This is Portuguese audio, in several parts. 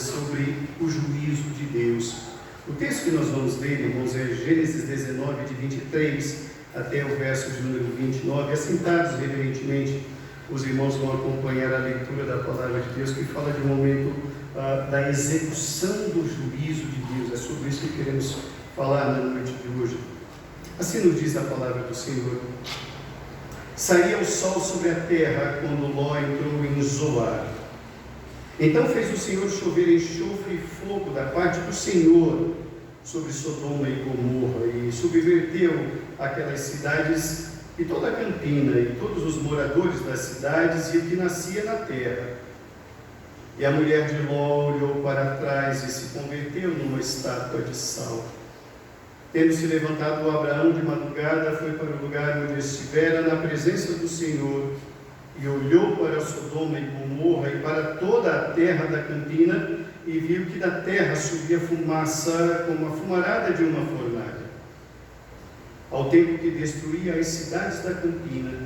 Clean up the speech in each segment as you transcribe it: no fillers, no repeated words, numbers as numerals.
sobre o juízo de Deus. O texto que nós vamos ler, irmãos, é Gênesis 19, de 23 até o verso de número 29. Assentados reverentemente, os irmãos vão acompanhar a leitura da palavra de Deus, que fala de um momento da execução do juízo de Deus. É sobre isso que queremos falar na noite de hoje. Assim nos diz a palavra do Senhor: saía o sol sobre a terra quando Ló entrou em Zoar. Então fez o Senhor chover enxofre e fogo da parte do Senhor sobre Sodoma e Gomorra, e subverteu aquelas cidades e toda a campina, e todos os moradores das cidades, e o que nascia na terra. E a mulher de Ló olhou para trás e se converteu numa estátua de sal. Tendo-se levantado o Abraão de madrugada, foi para o lugar onde estivera na presença do Senhor, e olhou para Sodoma e Gomorra e para toda a terra da campina, e viu que da terra subia fumaça como a fumarada de uma fornalha. Ao tempo que destruía as cidades da campina,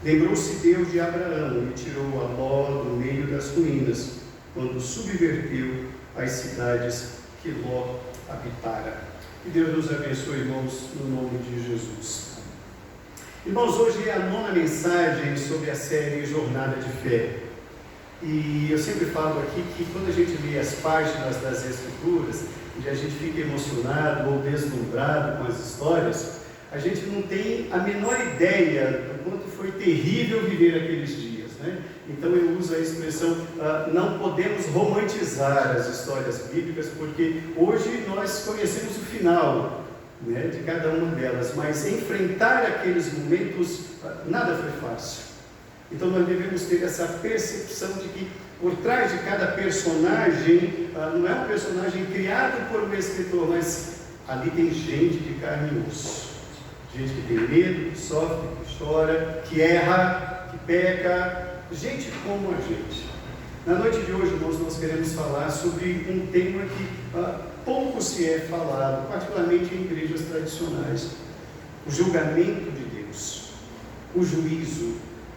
lembrou-se Deus de Abraão e tirou a Ló do meio das ruínas, quando subverteu as cidades que Ló habitara. Que Deus nos abençoe, irmãos, no nome de Jesus. Irmãos, hoje é a 9ª mensagem sobre a série Jornada de Fé. E eu sempre falo aqui que quando a gente lê as páginas das Escrituras, e a gente fica emocionado ou deslumbrado com as histórias, a gente não tem a menor ideia do quanto foi terrível viver aqueles dias, né? Então eu uso a expressão, não podemos romantizar as histórias bíblicas, porque hoje nós conhecemos o final, né, de cada uma delas, mas enfrentar aqueles momentos, nada foi fácil. Então nós devemos ter essa percepção de que por trás de cada personagem, não é um personagem criado por um escritor, mas ali tem gente de carne e osso, gente que tem medo, que sofre, que chora, que erra, que peca, gente como a gente. Na noite de hoje, irmãos, nós queremos falar sobre um tema que pouco se é falado, particularmente em igrejas tradicionais: o julgamento de Deus, o juízo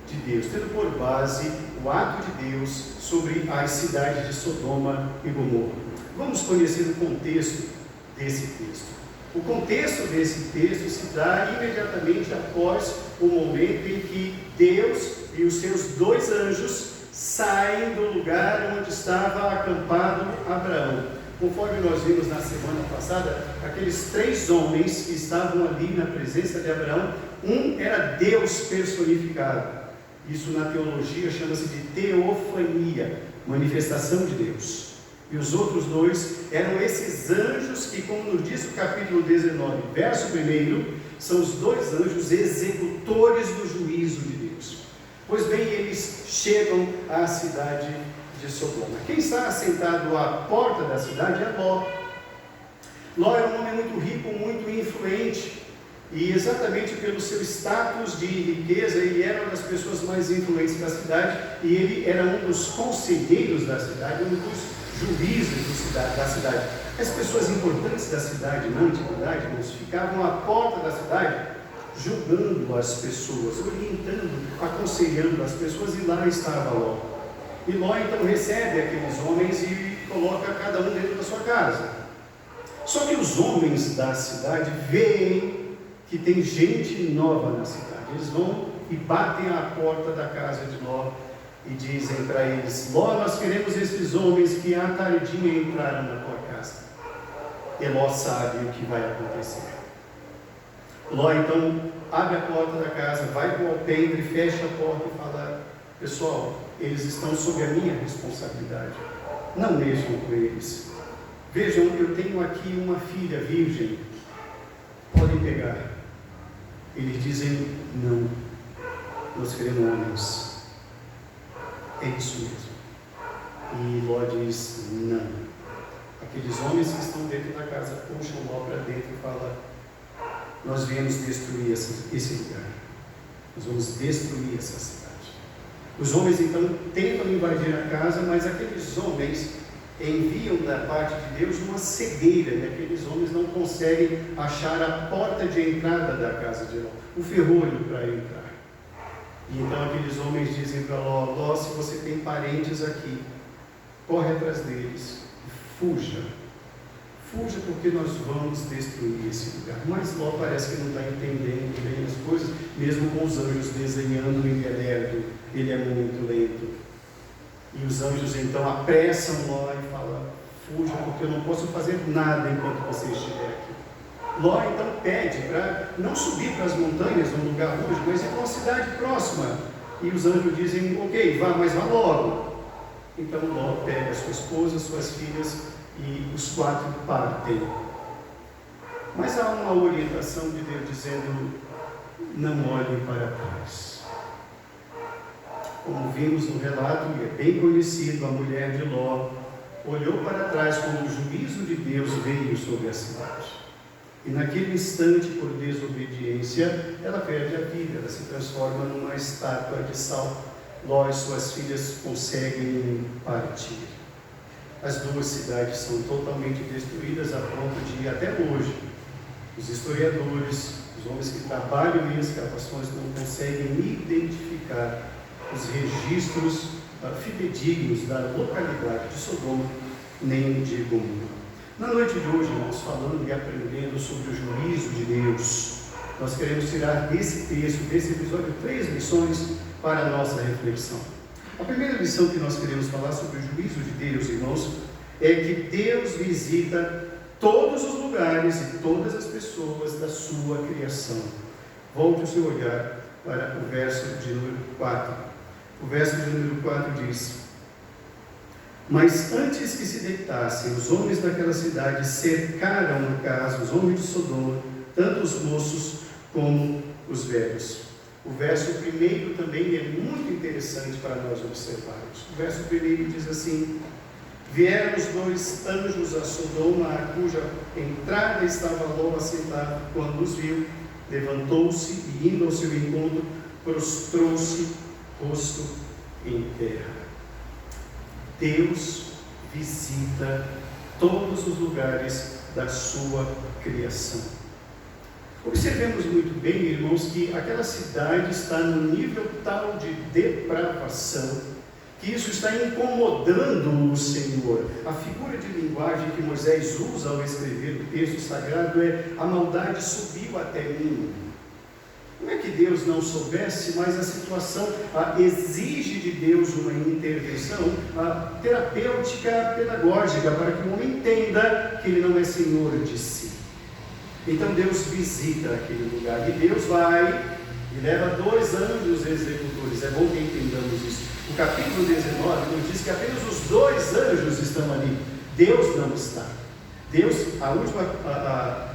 de Deus, tendo por base o ato de Deus sobre as cidades de Sodoma e Gomorra. Vamos conhecer o contexto desse texto. O contexto desse texto se dá imediatamente após o momento em que Deus e os seus 2 anjos saem do lugar onde estava acampado Abraão. Conforme nós vimos na semana passada, aqueles 3 homens que estavam ali na presença de Abraão, um era Deus personificado. Isso na teologia chama-se de teofania, manifestação de Deus. E os outros 2 eram esses anjos que, como nos diz o capítulo 19, verso 1, são os 2 anjos executores do juízo de Deus. Pois bem, eles chegam à cidade de Sodoma. Quem está assentado à porta da cidade é Ló. Ló era um homem muito rico, muito influente, e exatamente pelo seu status de riqueza, ele era uma das pessoas mais influentes da cidade, e ele era um dos conselheiros da cidade, um dos juízes da cidade. As pessoas importantes da cidade na antiguidade, irmãos, ficavam à porta da cidade, julgando as pessoas, orientando, aconselhando as pessoas, e lá estava Ló. E Ló então recebe aqueles homens e coloca cada um dentro da sua casa. Só que os homens da cidade veem que tem gente nova na cidade. Eles vão e batem à porta da casa de Ló e dizem para eles: Ló, nós queremos esses homens que à tardinha entraram na tua casa. E Ló sabe o que vai acontecer. Ló então abre a porta da casa, vai para o alpendre, fecha a porta e fala: pessoal, eles estão sob a minha responsabilidade, não mexam com eles. Vejam, eu tenho aqui uma filha virgem, podem pegar. Eles dizem: não, nós queremos homens. É isso mesmo. E Ló diz: não. Aqueles homens que estão dentro da casa puxam Ló para dentro e falam: nós viemos destruir esse lugar, nós vamos destruir essa cidade. Os homens então tentam invadir a casa, mas aqueles homens enviam da parte de Deus uma cegueira, e aqueles homens não conseguem achar a porta de entrada da casa de Ló, o ferrolho para entrar. E então aqueles homens dizem para Ló: Ló, se você tem parentes aqui, corre atrás deles, fuja. Fuja porque nós vamos destruir esse lugar. Mas Ló parece que não está entendendo bem as coisas, mesmo com os anjos desenhando, ele é lerdo, ele é muito lento. E os anjos então apressam Ló e falam: fuja, porque eu não posso fazer nada enquanto você estiver aqui. Ló então pede para não subir para as montanhas, num lugar longe, mas ir para uma cidade próxima. E os anjos dizem: ok, vá, mas vá logo. Então Ló pega sua esposa, suas filhas, e os 4 partem. Mas há uma orientação de Deus dizendo: não olhem para trás. Como vimos no relato, e é bem conhecido, a mulher de Ló olhou para trás quando o juízo de Deus veio sobre a cidade. E naquele instante, por desobediência, ela perde a vida, ela se transforma numa estátua de sal. Ló e suas filhas conseguem partir. As 2 cidades são totalmente destruídas a ponto de, até hoje, os historiadores, os homens que trabalham em escavações, não conseguem identificar os registros fidedignos da localidade de Sodoma, nem de Gomorra. Na noite de hoje, irmãos, falando e aprendendo sobre o juízo de Deus, nós queremos tirar desse texto, desse episódio, 3 lições para a nossa reflexão. A primeira lição que nós queremos falar sobre o juízo de Deus, irmãos, é que Deus visita todos os lugares e todas as pessoas da sua criação. Volte o seu olhar para o verso de número 4. O verso de número 4 diz: mas antes que se deitassem, os homens daquela cidade cercaram, no caso, os homens de Sodoma, tanto os moços como os velhos. O verso primeiro também é muito interessante para nós observarmos. O verso primeiro diz assim: vieram os 2 anjos a Sodoma, a cuja entrada estava Ló assentado. Quando os viu, levantou-se e, indo ao seu encontro, prostrou-se, rosto em terra. Deus visita todos os lugares da sua criação. Observemos muito bem, irmãos, que aquela cidade está num nível tal de depravação que isso está incomodando o Senhor. A figura de linguagem que Moisés usa ao escrever o texto sagrado é: a maldade subiu até mim. Não é que Deus não soubesse, mas a situação exige de Deus uma intervenção terapêutica, pedagógica, para que o homem entenda que ele não é senhor de si. Então Deus visita aquele lugar, e Deus vai e leva 2 anjos executores. É bom que entendamos isso. O capítulo 19 nos diz que apenas os 2 anjos estão ali. Deus não está. Deus, a última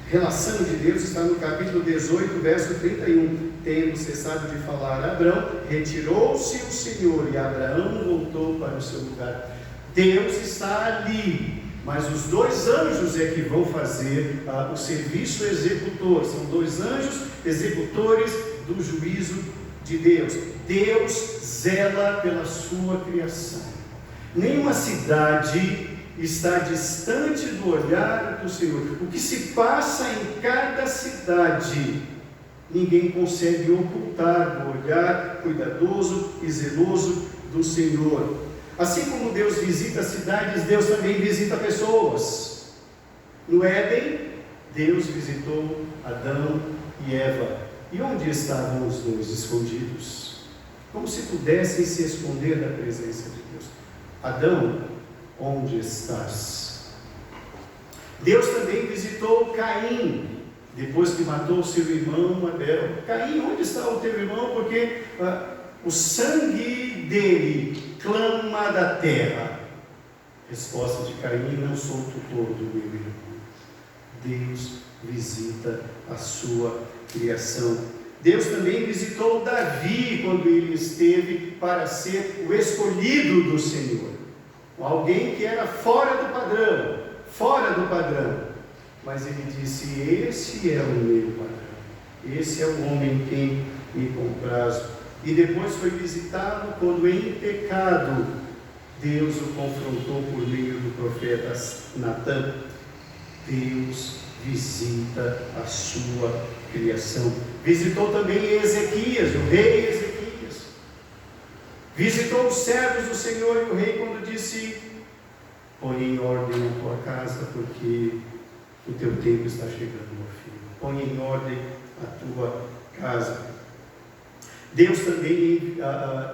relação de Deus está no capítulo 18, verso 31. Tendo cessado de falar a Abrão, retirou-se o Senhor, e Abraão voltou para o seu lugar. Deus está ali, mas os 2 anjos é que vão fazer o serviço executor. São 2 anjos executores do juízo de Deus. Deus zela pela sua criação. Nenhuma cidade está distante do olhar do Senhor. O que se passa em cada cidade, ninguém consegue ocultar do olhar cuidadoso e zeloso do Senhor. Assim como Deus visita cidades, Deus também visita pessoas. No Éden, Deus visitou Adão e Eva. E onde estavam os 2? Escondidos, como se pudessem se esconder da presença de Deus. Adão, onde estás? Deus também visitou Caim, depois que matou seu irmão Abel. Caim, onde está o teu irmão? Porque o sangue dele clama da terra. Resposta de Caim: não sou tutor do meu irmão. Deus visita a sua criação. Deus também visitou Davi quando ele esteve para ser o escolhido do Senhor. Alguém que era fora do padrão. Mas ele disse: esse é o meu padrão. Esse é o homem em quem me comprazo. E depois foi visitado quando em pecado Deus o confrontou por meio do profeta Natã. Deus visita a sua criação. Visitou também Ezequias, o rei Ezequias. Visitou os servos do Senhor e o rei quando disse: põe em ordem a tua casa, porque o teu tempo está chegando, meu filho. Põe em ordem a tua casa. Deus também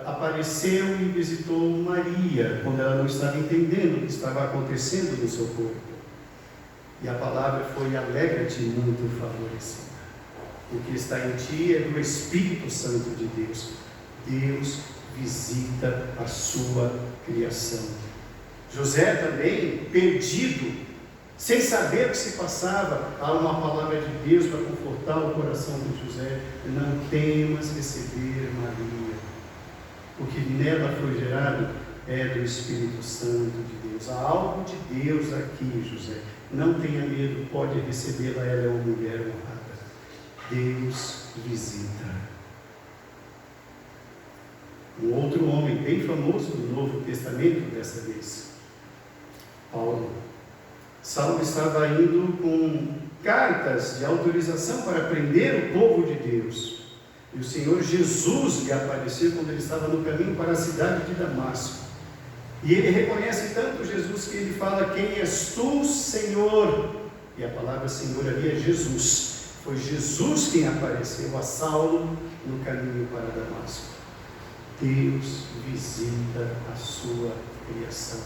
apareceu e visitou Maria, quando ela não estava entendendo o que estava acontecendo no seu corpo. E a palavra foi: alegra-te muito, favorecida. O que está em ti é do Espírito Santo de Deus. Deus visita a sua criação. José também, perdido, sem saber o que se passava, há uma palavra de Deus para confortar o coração de José: não temas receber Maria, o que nela foi gerado é do Espírito Santo de Deus. Há algo de Deus aqui, José. Não tenha medo, pode recebê-la, ela é uma mulher honrada. Deus visita. Um outro homem bem famoso do Novo Testamento, dessa vez, Paulo. Saulo estava indo com cartas de autorização para prender o povo de Deus. E o Senhor Jesus lhe apareceu quando ele estava no caminho para a cidade de Damasco. E ele reconhece tanto Jesus que ele fala: quem és tu, Senhor? E a palavra Senhor ali é Jesus. Foi Jesus quem apareceu a Saulo no caminho para Damasco. Deus visita a sua criação.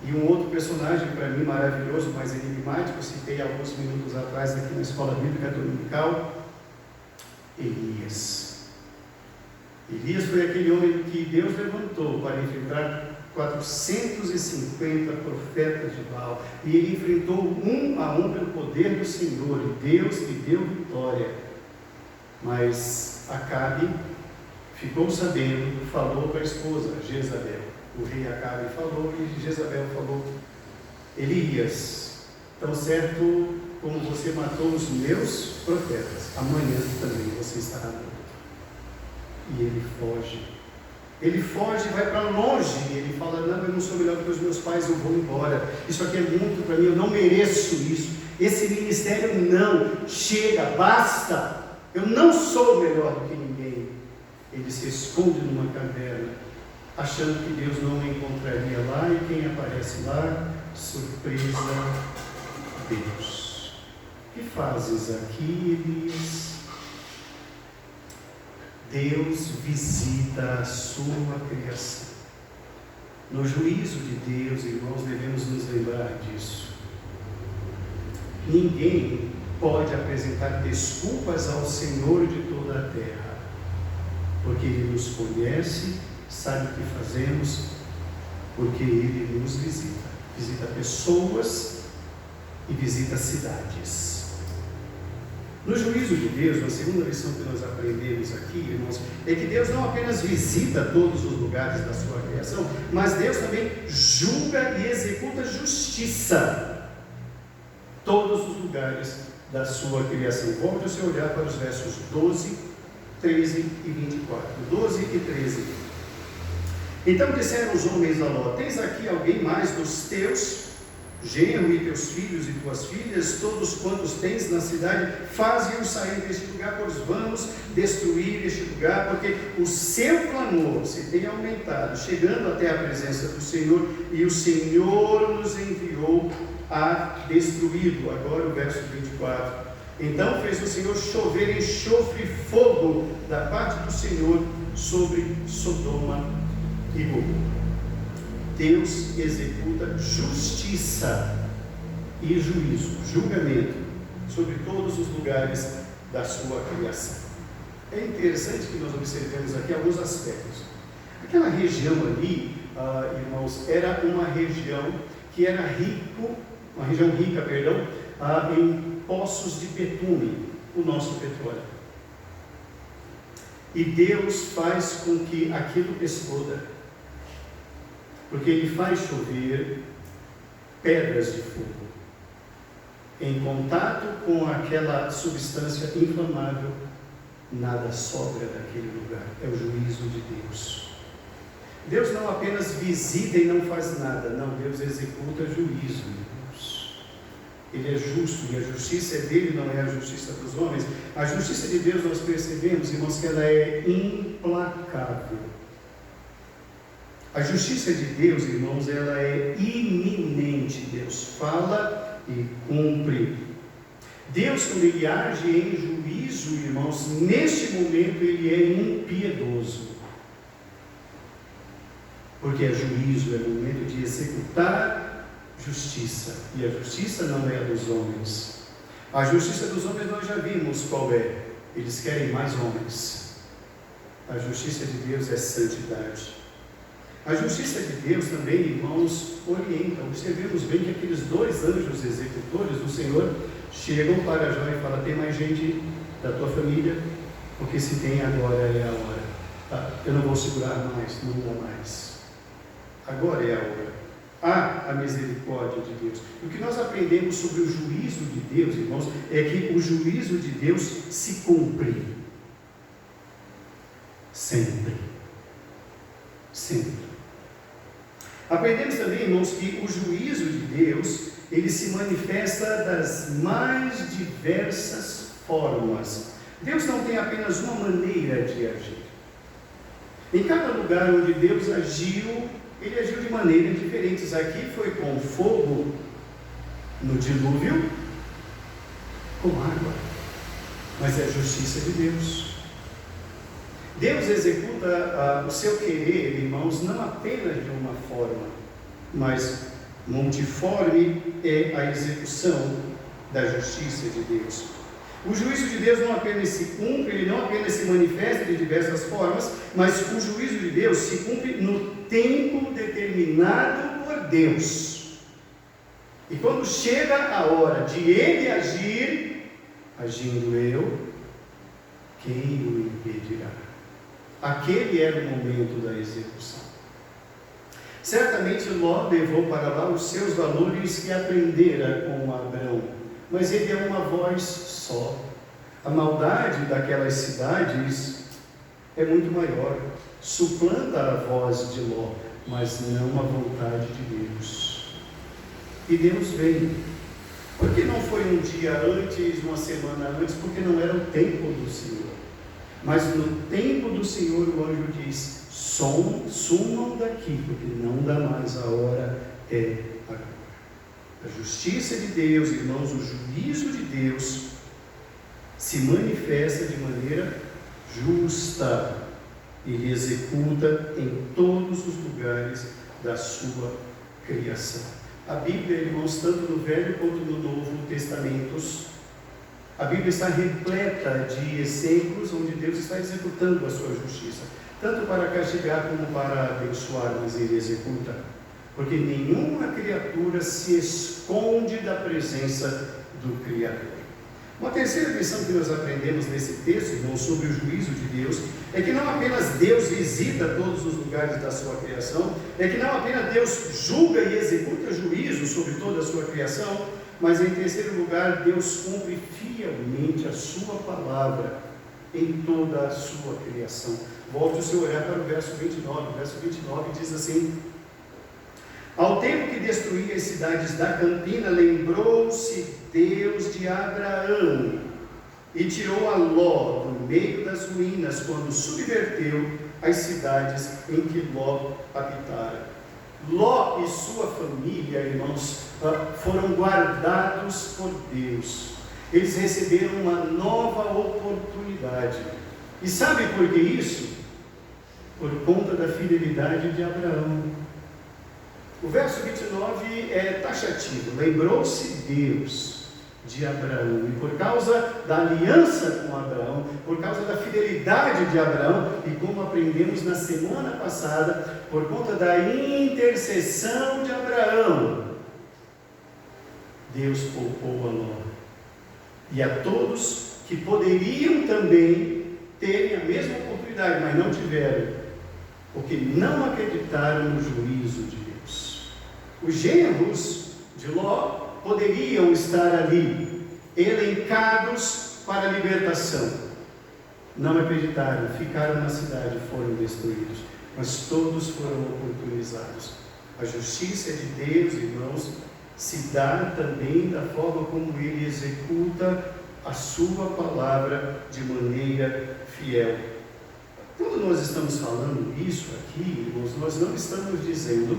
E um outro personagem para mim maravilhoso, mas enigmático, citei alguns minutos atrás aqui na Escola Bíblica Dominical: Elias. Elias foi aquele homem que Deus levantou para enfrentar 450 profetas de Baal, e ele enfrentou um a um pelo poder do Senhor, e Deus lhe deu vitória. Mas Acabe ficou sabendo, falou para a esposa Jezabel. O rei Acabe falou e Jezabel falou: Elias, tão certo como você matou os meus profetas, amanhã também você estará morto. E ele foge. Ele foge, vai para longe, e ele fala: não, eu não sou melhor que os meus pais, eu vou embora. Isso aqui é muito para mim, eu não mereço isso. Esse ministério não, chega, basta. Eu não sou melhor do que ninguém. Ele se esconde numa caverna, achando que Deus não o encontraria lá, e quem aparece lá? Surpresa, Deus. O que fazes aqui, Elias? Deus visita a sua criação. No juízo de Deus, irmãos, devemos nos lembrar disso. Ninguém pode apresentar desculpas ao Senhor de toda a terra, porque Ele nos conhece, sabe o que fazemos, porque Ele nos visita. Visita pessoas e visita cidades. No juízo de Deus, a segunda lição que nós aprendemos aqui, irmãos, é que Deus não apenas visita todos os lugares da sua criação, mas Deus também julga e executa justiça todos os lugares da sua criação. Volte o seu olhar para os versos 12, 13 e 24. 12 e 13. Então disseram os homens a Ló: tens aqui alguém mais dos teus, genro e teus filhos e tuas filhas, todos quantos tens na cidade, faze-os sair deste lugar, pois vamos destruir este lugar, porque o seu clamor se tem aumentado, chegando até a presença do Senhor, e o Senhor nos enviou a destruí-lo. Agora o verso 24. Então fez o Senhor chover enxofre e fogo da parte do Senhor sobre Sodoma e Gomorra. Deus executa justiça e juízo, julgamento, sobre todos os lugares da sua criação. É interessante que nós observemos aqui alguns aspectos. Aquela região ali, irmãos, era uma região que era uma região rica, em poços de betume, o nosso petróleo. E Deus faz com que aquilo exploda, porque Ele faz chover pedras de fogo. Em contato com aquela substância inflamável, nada sobra daquele lugar. É o juízo de Deus. Deus não apenas visita e não faz nada, não, Deus executa juízo, irmãos. Ele é justo, e a justiça é dele, não é a justiça dos homens. A justiça de Deus, nós percebemos, irmãos, que ela é implacável. A justiça de Deus, irmãos, ela é iminente. Deus fala e cumpre. Deus, quando Ele age em juízo, irmãos, neste momento Ele é impiedoso. Porque é juízo, é o momento de executar justiça. E a justiça não é a dos homens. A justiça dos homens nós já vimos qual é. Eles querem mais homens. A justiça de Deus é santidade. A justiça de Deus também, irmãos, orienta. Observemos bem que aqueles dois anjos executores do Senhor chegam para Jó e falam: tem mais gente da tua família? Porque se tem, agora é a hora. Tá? Eu não vou segurar mais, não dá mais. Agora é a hora. Há a misericórdia de Deus. O que nós aprendemos sobre o juízo de Deus, irmãos, é que o juízo de Deus se cumpre. Sempre. Sempre. Aprendemos também, irmãos, que o juízo de Deus, ele se manifesta das mais diversas formas. Deus não tem apenas uma maneira de agir. Em cada lugar onde Deus agiu, Ele agiu de maneiras diferentes. Aqui foi com fogo, no dilúvio, com água. Mas é a justiça de Deus. Deus executa o seu querer, irmãos, não apenas de uma forma, mas multiforme é a execução da justiça de Deus. O juízo de Deus não apenas se cumpre, ele não apenas se manifesta de diversas formas, mas o juízo de Deus se cumpre no tempo determinado por Deus. E quando chega a hora de Ele agir, agindo eu, quem o impedirá? Aquele era o momento da execução. Certamente Ló levou para lá os seus valores que aprendera com Abrão, mas ele é uma voz só. A maldade daquelas cidades é muito maior, suplanta a voz de Ló, mas não a vontade de Deus. E Deus veio. Por que não foi um dia antes, uma semana antes? Porque não era o tempo do Senhor. Mas no tempo do Senhor o anjo diz: sumam daqui, porque não dá mais, a hora é agora. A justiça de Deus, irmãos, o juízo de Deus se manifesta de maneira justa. Ele executa em todos os lugares da sua criação. A Bíblia, irmãos, tanto no Velho quanto no Novo Testamentos, a Bíblia está repleta de exemplos onde Deus está executando a sua justiça, tanto para castigar como para abençoar, mas Ele executa, porque nenhuma criatura se esconde da presença do Criador. Uma terceira lição que nós aprendemos nesse texto, irmãos, sobre o juízo de Deus, é que não apenas Deus visita todos os lugares da sua criação, é que não apenas Deus julga e executa juízo sobre toda a sua criação, mas em terceiro lugar, Deus cumpre fielmente a sua palavra em toda a sua criação. Volte o seu olhar para o verso 29. O verso 29 diz assim: ao tempo que destruía as cidades da campina, lembrou-se Deus de Abraão e tirou a Ló do meio das ruínas, quando subverteu as cidades em que Ló habitara. Ló e sua família, irmãos, foram guardados por Deus. Eles receberam uma nova oportunidade. E sabe por que isso? Por conta da fidelidade de Abraão. O verso 29 é taxativo. Lembrou-se Deus de Abraão. E por causa da aliança com Abraão, por causa da fidelidade de Abraão, e como aprendemos na semana passada, por conta da intercessão de Abraão, Deus poupou a Ló. E a todos que poderiam também terem a mesma oportunidade, mas não tiveram, porque não acreditaram no juízo de Deus. Os genros de Ló poderiam estar ali, elencados para a libertação. Não acreditaram, ficaram na cidade e foram destruídos. Mas todos foram oportunizados. A justiça de Deus, irmãos, se dá também da forma como Ele executa a sua palavra de maneira fiel. Quando nós estamos falando isso aqui, irmãos, nós não estamos dizendo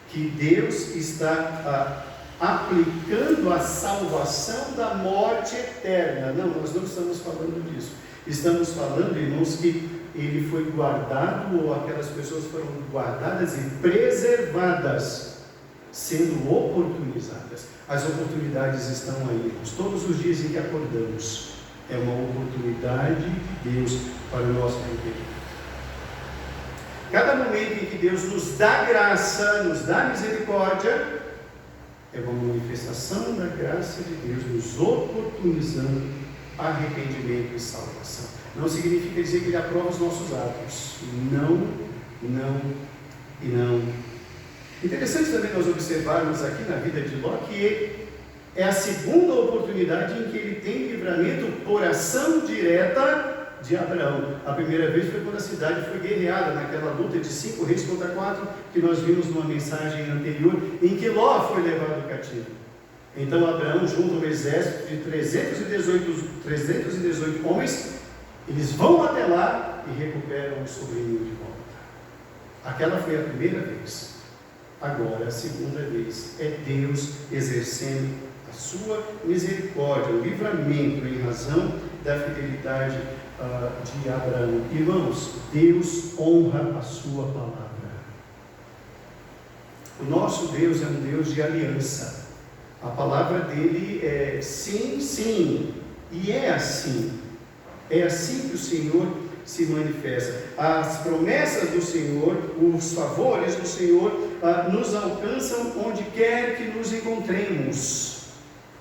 que Deus está aplicando a salvação da morte eterna. Não, nós não estamos falando disso. Estamos falando, irmãos, que ele foi guardado, ou aquelas pessoas foram guardadas e preservadas, sendo oportunizadas. As oportunidades estão aí, irmãos. Todos os dias em que acordamos, é uma oportunidade de Deus para o nosso arrependimento. Cada momento em que Deus nos dá graça, nos dá misericórdia, é uma manifestação da graça de Deus, nos oportunizando arrependimento e salvação. Não significa dizer que Ele aprova os nossos atos. Não, não e não. Interessante também nós observarmos aqui na vida de Ló que é a segunda oportunidade em que ele tem livramento por ação direta de Abraão. A primeira vez foi quando a cidade foi guerreada, naquela luta de 5 reis contra 4, que nós vimos numa mensagem anterior, em que Ló foi levado cativo. Então Abraão junta um exército de 318 homens, eles vão até lá e recuperam o sobrinho de volta. Aquela foi a primeira vez. Agora, a segunda vez, é Deus exercendo a sua misericórdia, o livramento em razão da fidelidade de Abraão. Irmãos, Deus honra a sua palavra. O nosso Deus é um Deus de aliança. A palavra dele é sim, sim, e é assim. É assim que o Senhor se manifesta. As promessas do Senhor, os favores do Senhor nos alcançam onde quer que nos encontremos.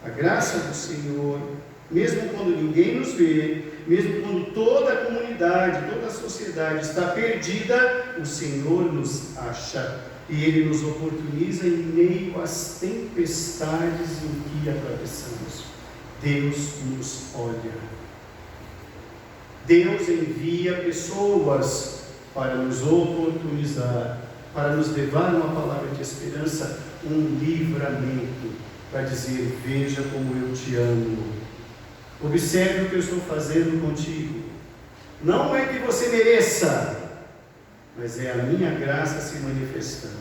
A graça do Senhor, mesmo quando ninguém nos vê, mesmo quando toda a comunidade, toda a sociedade está perdida, o Senhor nos acha e Ele nos oportuniza em meio às tempestades em que atravessamos. Deus nos olha. Deus envia pessoas para nos oportunizar, para nos levar uma palavra de esperança, um livramento, para dizer: veja como eu te amo, observe o que eu estou fazendo contigo. Não é que você mereça, mas é a minha graça se manifestando.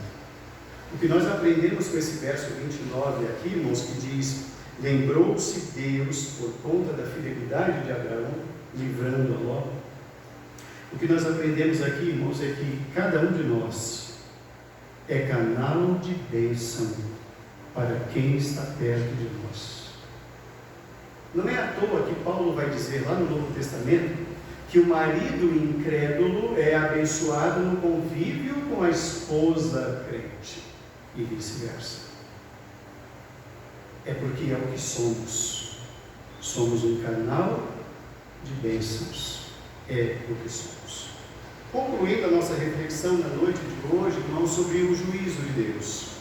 O que nós aprendemos com esse verso 29 aqui, irmãos, que diz: lembrou-se Deus por conta da fidelidade de Abraão, livrando a Ló. O que nós aprendemos aqui, irmãos, é que cada um de nós é canal de bênção para quem está perto de nós. Não é à toa que Paulo vai dizer lá no Novo Testamento que o marido incrédulo é abençoado no convívio com a esposa crente e vice-versa. É porque é o que somos. Somos um canal de bênçãos, é o que somos. Concluindo a nossa reflexão na noite de hoje, irmãos, sobre o juízo de Deus.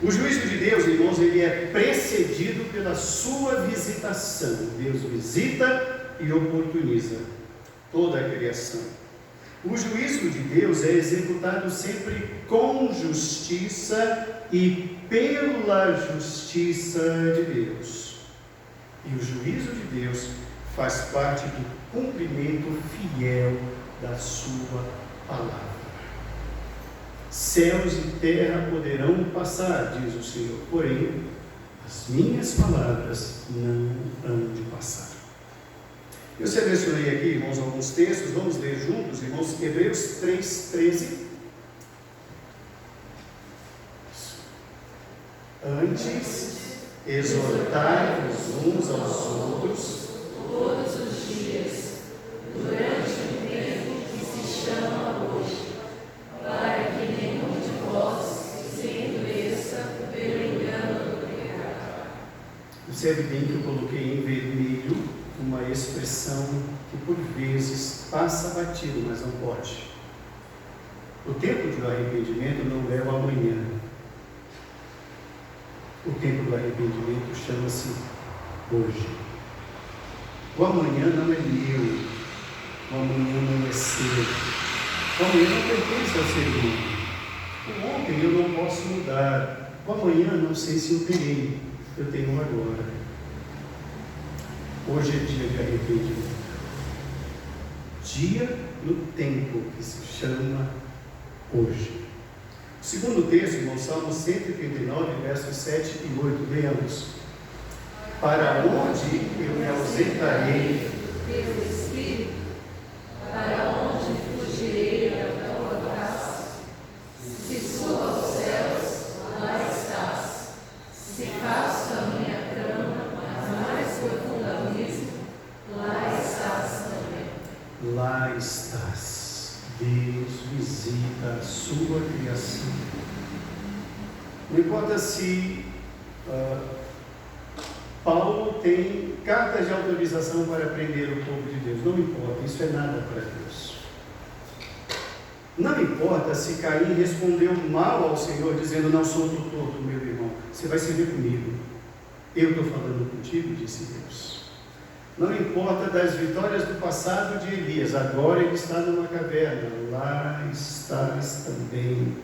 O juízo de Deus, irmãos, ele é precedido pela sua visitação. Deus visita e oportuniza toda a criação. O juízo de Deus é executado sempre com justiça e pela justiça de Deus. E o juízo de Deus faz parte do cumprimento fiel da sua palavra. Céus e terra poderão passar, diz o Senhor, porém, as minhas palavras não hão de passar. Eu selecionei aqui, irmãos, alguns textos, vamos ler juntos, irmãos, Hebreus 3:13. Antes, exortai-vos uns aos outros, todos os dias, durante o tempo que se chama hoje, para que nenhum de vós se endureça pelo engano do pecado. Observe bem que eu coloquei em vermelho uma expressão que por vezes passa batido, mas não pode. O tempo do arrependimento não leva amanhã. O tempo do arrependimento chama-se hoje. O amanhã não é meu, o amanhã não é seu, o amanhã não pertence ao ser humano. O ontem eu não posso mudar, o amanhã não sei se eu terei, eu tenho agora. Hoje é dia de arrependimento, dia no tempo que se chama hoje. O segundo texto, irmão, Salmo 139, versos 7 e 8, leamos. Para onde eu me ausentarei? Teu Espírito, para onde fugirei da tua face? Se subo aos céus, lá estás. Se faço a minha cama, mas mais profundo abismo, lá estás também. Lá estás. Deus visita a sua criação. Não importa se Paulo tem cartas de autorização para prender o povo de Deus. Não importa, isso é nada para Deus. Não importa se Caim respondeu mal ao Senhor, dizendo: não sou tutor do meu irmão, você vai servir comigo. Eu estou falando contigo, disse Deus. Não importa das vitórias do passado de Elias, agora ele está numa caverna, lá estás também.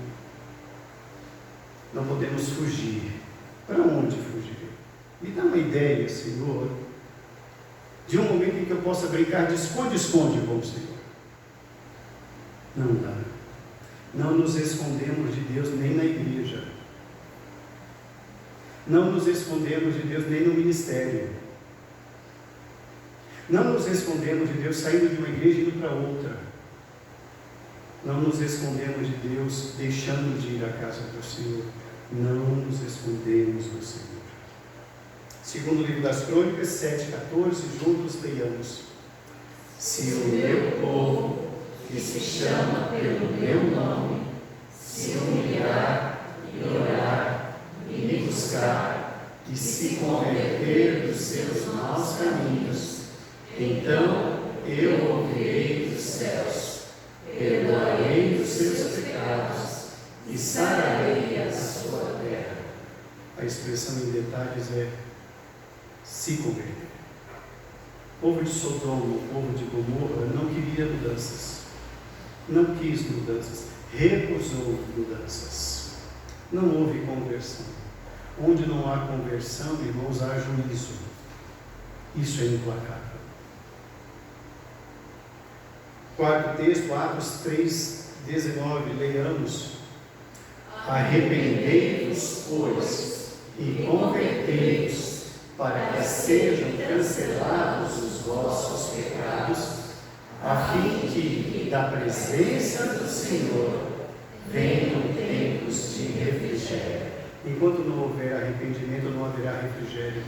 Não podemos fugir. Para onde fugir? Me dá uma ideia, Senhor, de um momento em que eu possa brincar de esconde-esconde com o Senhor. Não dá. Não nos escondemos de Deus nem na igreja. Não nos escondemos de Deus nem no ministério. Não nos escondemos de Deus saindo de uma igreja e indo para outra. Não nos escondemos de Deus deixando de ir à casa do Senhor. Não nos escondemos do Senhor. Segundo o livro das Crônicas, 7:14, juntos leiamos. Se o meu povo, que se chama pelo meu nome, se humilhar e orar e me buscar e se converter dos seus maus caminhos, então eu ouvirei dos céus, perdoarei os seus pecados e sararei a sua terra. A expressão em detalhes é se converter. O povo de Sodoma, o povo de Gomorra não queria mudanças, não quis mudanças, recusou mudanças. Não houve conversão. Onde não há conversão, irmãos, há juízo. Isso é implacável. Quarto texto, Atos 3:19, leiamos. Arrependei-vos, pois, e convertei-vos, para que sejam cancelados os vossos pecados, a fim que, da presença do Senhor, venham tempos de refrigério. Enquanto não houver arrependimento, não haverá refrigério.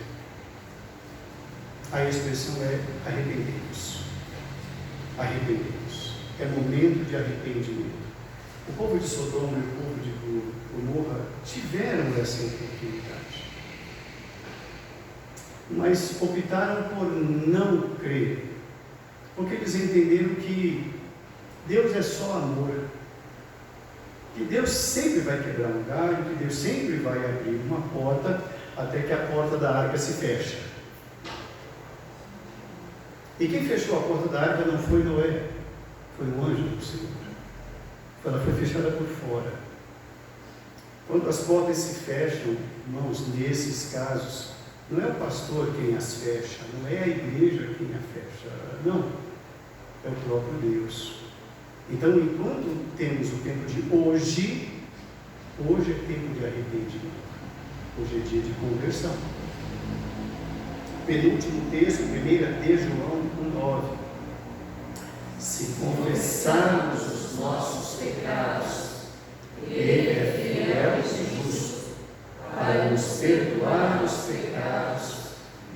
A expressão é arrependei-vos. Arrependei-vos. É momento de arrependimento. O povo de Sodoma e o povo de Gomorra tiveram essa oportunidade, mas optaram por não crer, porque eles entenderam que Deus é só amor, que Deus sempre vai quebrar um galho, que Deus sempre vai abrir uma porta, até que a porta da arca se fecha. E quem fechou a porta da arca não foi Noé, foi o anjo do Senhor. Ela foi fechada por fora. Quando as portas se fecham, irmãos, nesses casos, não é o pastor quem as fecha, não é a igreja quem a fecha, não, é o próprio Deus. Então, enquanto temos o tempo de hoje é tempo de arrependimento, hoje é dia de conversão. Penúltimo texto, 1 João 1:9. Se confessarmos os nossos pecados, Ele é fiel e justo para nos perdoar os pecados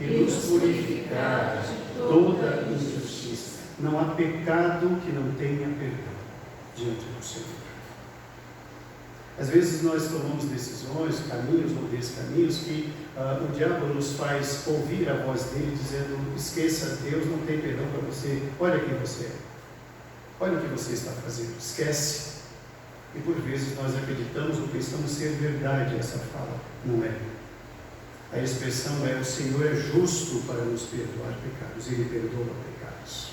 e nos purificar de toda injustiça. Não há pecado que não tenha perdão diante do Senhor. Às vezes nós tomamos decisões, caminhos ou descaminhos, que o diabo nos faz ouvir a voz dele dizendo: esqueça, Deus não tem perdão para você, olha quem você é, olha o que você está fazendo, esquece. E por vezes nós acreditamos ou pensamos ser verdade essa fala, não é. A expressão é: o Senhor é justo para nos perdoar pecados, Ele perdoa pecados.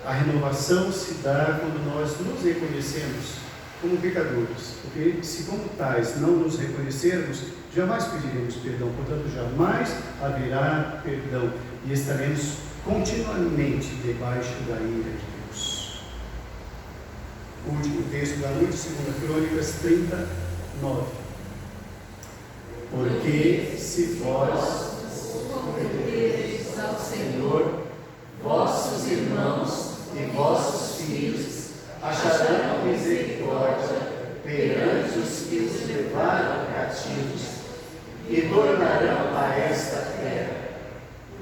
A renovação se dá quando nós nos reconhecemos como pecadores, porque se como tais não nos reconhecermos, jamais pediremos perdão, portanto jamais haverá perdão. e estaremos continuamente debaixo da ira de Deus. O último texto da noite, 2 Crônicas 39. Porque se vós converterdes ao Senhor, vossos irmãos e vossos filhos acharão misericórdia perante os que os levaram cativos e tornarão a esta terra.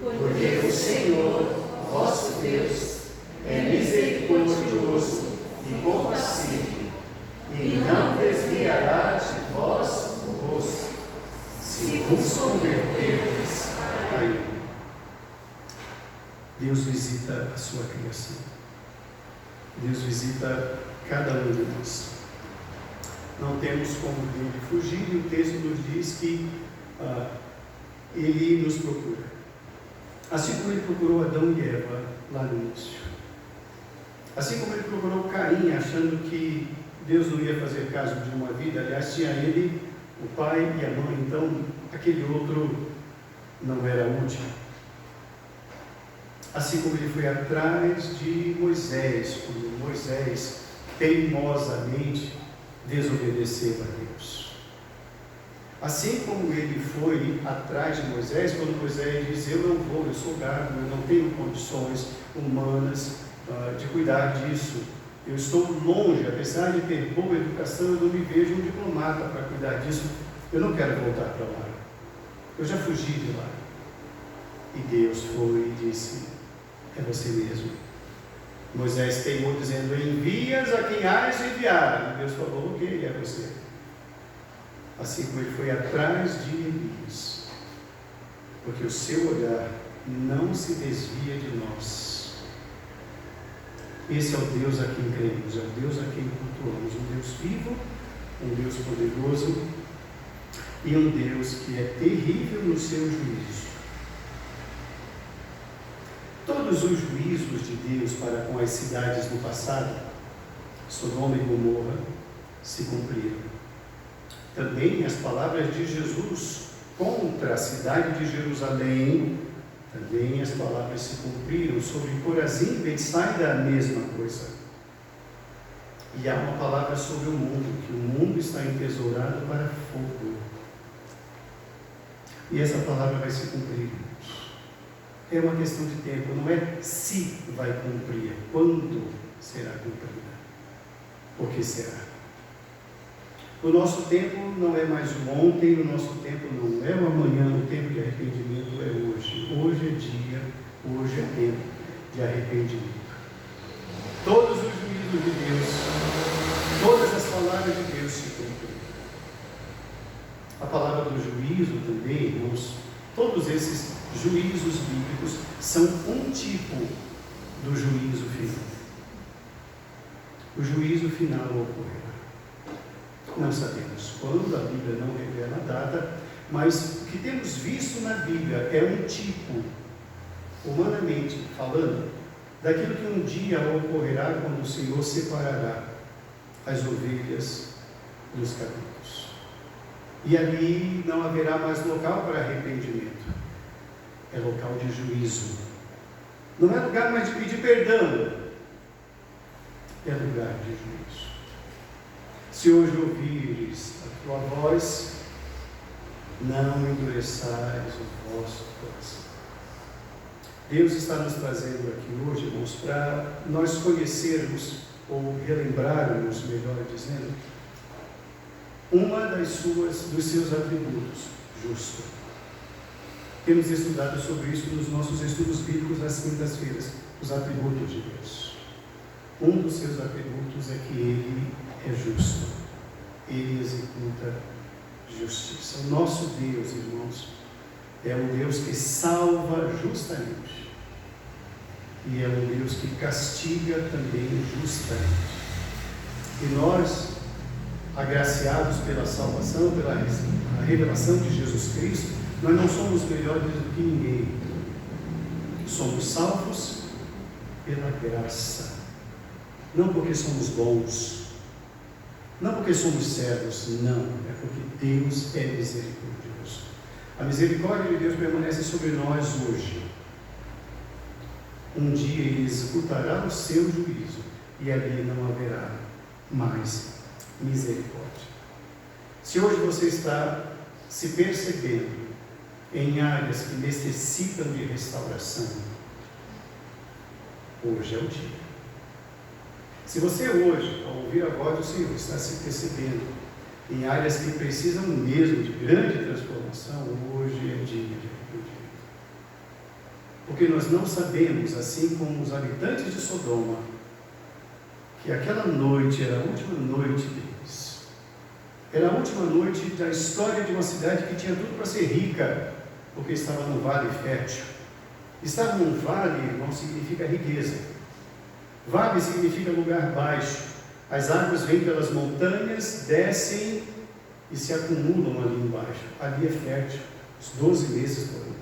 Porque o Senhor, vosso Deus, é misericordioso e compassivo, e não desviará de vós o rosto, se vos converterdes a Ele. Deus visita a sua criação. Deus visita cada um de nós. Não temos como dele fugir, e o texto nos diz que Ele nos procura. Assim como Ele procurou Adão e Eva lá no início. Assim como Ele procurou Caim, achando que Deus não ia fazer caso de uma vida. Aliás, tinha ele, o pai e a mãe, então aquele outro não era útil. Assim como Ele foi atrás de Moisés, quando Moisés teimosamente desobedeceu a Deus. Assim como Ele foi atrás de Moisés, quando Moisés diz: eu não vou, eu sou gago, eu não tenho condições humanas de cuidar disso. Eu estou longe, apesar de ter boa educação, eu não me vejo um diplomata para cuidar disso. Eu não quero voltar para lá. Eu já fugi de lá. E Deus foi e disse: é você mesmo. Moisés teimou dizendo: envias a quem hás de enviar. E Deus falou: ok, é você. Assim como Ele foi atrás de Elias, porque o seu olhar não se desvia de nós. Esse é o Deus a quem cremos, é o Deus a quem cultuamos, um Deus vivo, um Deus poderoso e um Deus que é terrível no seu juízo. Todos os juízos de Deus para com as cidades do passado, Sodoma e Gomorra, se cumpriram. Também as palavras de Jesus contra a cidade de Jerusalém, também as palavras se cumpriram sobre Corazim e Betsaida, a mesma coisa. E há uma palavra sobre o mundo, que o mundo está entesourado para fogo. E essa palavra vai se cumprir. É uma questão de tempo, não é se vai cumprir, quando será cumprida. Porque será. O nosso tempo não é mais o ontem, o nosso tempo não é o amanhã, o tempo de arrependimento é hoje. Hoje é dia, hoje é tempo de arrependimento. Todos os juízos de Deus, todas as palavras de Deus se cumprem. A palavra do juízo também, irmãos, todos esses juízos bíblicos são um tipo do juízo final. O juízo final ocorrerá. Não sabemos quando, a Bíblia não revela a data, mas o que temos visto na Bíblia é um tipo, humanamente falando, daquilo que um dia ocorrerá quando o Senhor separará as ovelhas dos cabritos. E ali não haverá mais local para arrependimento, é local de juízo. Não é lugar mais de pedir perdão, é lugar de juízo. Se hoje ouvires a tua voz, não endureçais o vosso coração. Deus está nos trazendo aqui hoje, irmãos, para nós conhecermos, ou relembrarmos, melhor dizendo, dos seus atributos, justo. Temos estudado sobre isso nos nossos estudos bíblicos das quintas-feiras, os atributos de Deus. Um dos seus atributos é que Ele é justo. Ele executa justiça. O nosso Deus, irmãos, é um Deus que salva justamente. E é um Deus que castiga também justamente. E nós, agraciados pela salvação, pela revelação de Jesus Cristo, nós não somos melhores do que ninguém. Somos salvos pela graça. Não porque somos bons, não porque somos servos, não, é porque Deus é misericordioso. A misericórdia de Deus permanece sobre nós hoje. um dia Ele executará o seu juízo e ali não haverá mais misericórdia. Se hoje você está se percebendo em áreas que necessitam de restauração, hoje é o dia. Se você hoje, ao ouvir a voz do Senhor, está se percebendo em áreas que precisam mesmo de grande transformação, hoje é dia de arrependimento. Porque nós não sabemos, assim como os habitantes de Sodoma, que aquela noite era a última noite deles. Era a última noite da história de uma cidade que tinha tudo para ser rica, porque estava num vale fértil. Estar num vale, irmão, significa riqueza. Vale significa lugar baixo. As águas vêm pelas montanhas, descem e se acumulam ali embaixo. Ali é fértil, os 12 meses por ano.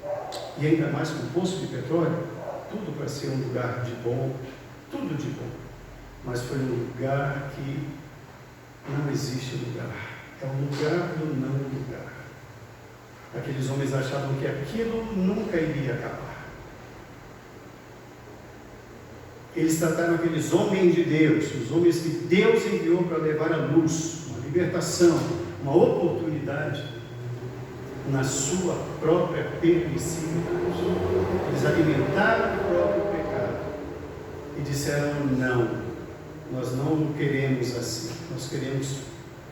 E ainda mais com poço de petróleo, tudo para ser um lugar de bom, tudo de bom. Mas foi um lugar que não existe lugar. É um lugar do não lugar. Aqueles homens achavam que aquilo nunca iria acabar. Eles trataram aqueles homens de Deus, os homens que Deus enviou para levar a luz, uma libertação, uma oportunidade, na sua própria permissividade. Eles alimentaram o próprio pecado e disseram: não, nós não queremos assim, nós queremos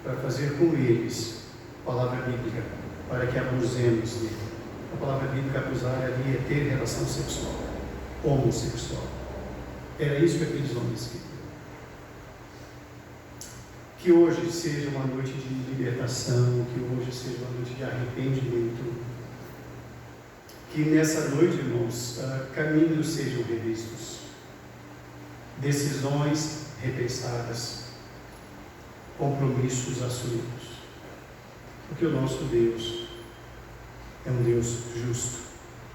para fazer com eles, palavra bíblica, para que abusemos dele. A palavra bíblica abusar ali é ter relação sexual, homossexual. Era isso que aqueles homens queriam. Que hoje seja uma noite de libertação, que hoje seja uma noite de arrependimento. Que nessa noite, irmãos, caminhos sejam revistos, decisões repensadas, compromissos assumidos. Porque o nosso Deus é um Deus justo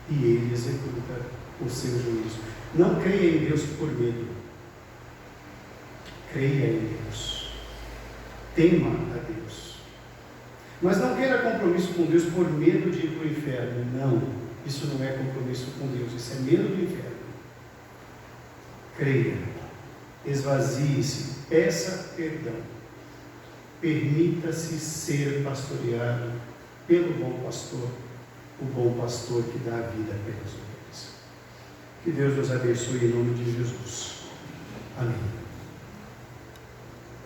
e Ele executa o seu juízo. Não creia em Deus por medo. Creia em Deus. Tema a Deus. Mas não queira compromisso com Deus por medo de ir para o inferno. Não, isso não é compromisso com Deus, isso é medo do inferno. Creia, esvazie-se, peça perdão. Permita-se ser pastoreado pelo bom pastor, o bom pastor que dá a vida pelas ovelhas. Que Deus nos abençoe em nome de Jesus. Amém.